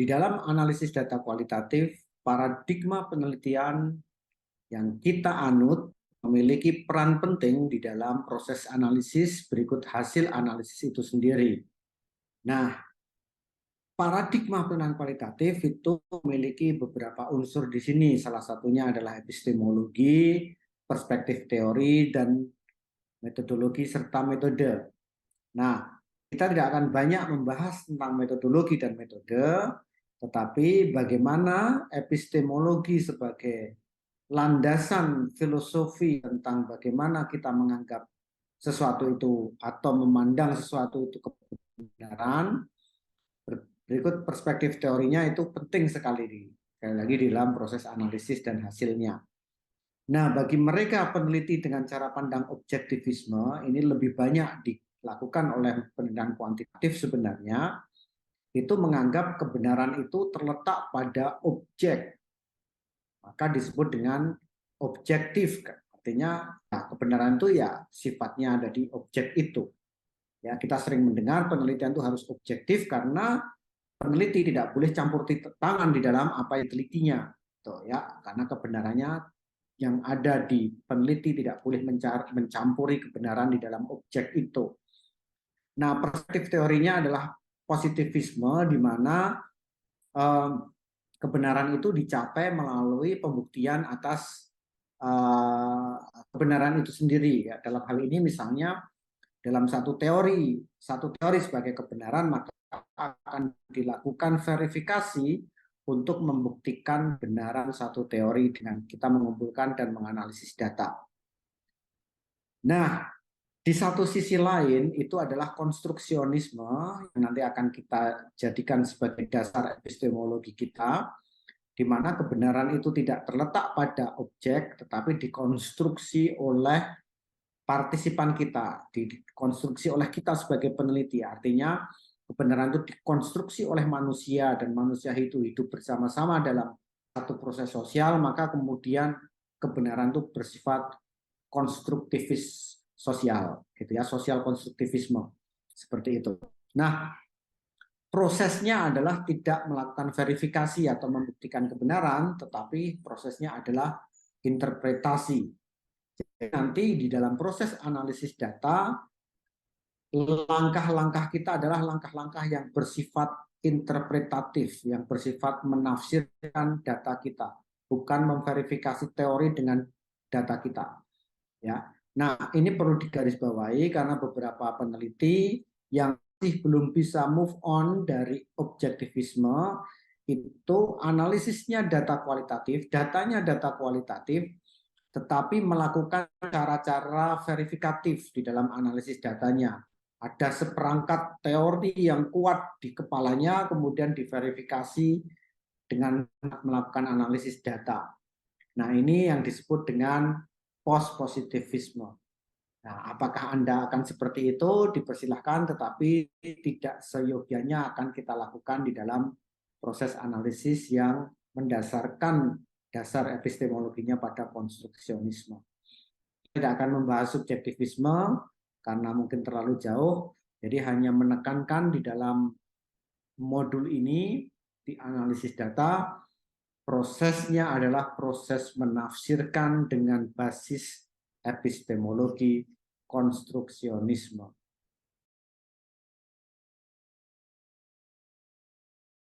Di dalam analisis data kualitatif, paradigma penelitian yang kita anut memiliki peran penting di dalam proses analisis berikut hasil analisis itu sendiri. Nah, paradigma penelitian kualitatif itu memiliki beberapa unsur di sini. Salah satunya adalah epistemologi, perspektif teori, dan metodologi serta metode. Nah, kita tidak akan banyak membahas tentang metodologi dan metode, tetapi bagaimana epistemologi sebagai landasan filosofi tentang bagaimana kita menganggap sesuatu itu atau memandang sesuatu itu kebenaran. Berikut perspektif teorinya itu penting sekali lagi di dalam proses analisis dan hasilnya. Nah, bagi mereka peneliti dengan cara pandang objektivisme ini lebih banyak dilakukan oleh penelitian kuantitatif sebenarnya, itu menganggap kebenaran itu terletak pada objek. Maka disebut dengan objektif. Artinya kebenaran itu ya sifatnya ada di objek itu. Ya, kita sering mendengar penelitian itu harus objektif karena peneliti tidak boleh campur tangan di dalam apa yang telitinya. Tuh, ya, karena kebenarannya yang ada di peneliti tidak boleh mencampuri kebenaran di dalam objek itu. Nah, perspektif teorinya adalah positivisme di mana kebenaran itu dicapai melalui pembuktian atas kebenaran itu sendiri. Ya. Dalam hal ini misalnya dalam satu teori sebagai kebenaran, maka akan dilakukan verifikasi untuk membuktikan kebenaran satu teori dengan kita mengumpulkan dan menganalisis data. Nah, di satu sisi lain itu adalah konstruksionisme yang nanti akan kita jadikan sebagai dasar epistemologi kita, di mana kebenaran itu tidak terletak pada objek, tetapi dikonstruksi oleh partisipan kita, dikonstruksi oleh kita sebagai peneliti. Artinya kebenaran itu dikonstruksi oleh manusia dan manusia itu hidup bersama-sama dalam satu proses sosial, maka kemudian kebenaran itu bersifat konstruktivis sosial, gitu ya, sosial konstruktivisme seperti itu. Nah, prosesnya adalah tidak melakukan verifikasi atau membuktikan kebenaran, tetapi prosesnya adalah interpretasi. Jadi nanti di dalam proses analisis data, langkah-langkah kita adalah langkah-langkah yang bersifat interpretatif, yang bersifat menafsirkan data kita, bukan memverifikasi teori dengan data kita. Ya, nah ini perlu digarisbawahi karena beberapa peneliti yang masih belum bisa move on dari objektivisme itu analisisnya data kualitatif, datanya data kualitatif, tetapi melakukan cara-cara verifikatif di dalam analisis datanya. Ada seperangkat teori yang kuat di kepalanya, kemudian diverifikasi dengan melakukan analisis data. Nah, ini yang disebut dengan post-positivisme. Nah, apakah Anda akan seperti itu? Dipersilahkan, tetapi tidak seyogianya akan kita lakukan di dalam proses analisis yang mendasarkan dasar epistemologinya pada konstruksionisme. Tidak akan membahas subjektivisme karena mungkin terlalu jauh, jadi hanya menekankan di dalam modul ini di analisis data, prosesnya adalah proses menafsirkan dengan basis epistemologi konstruksionisme.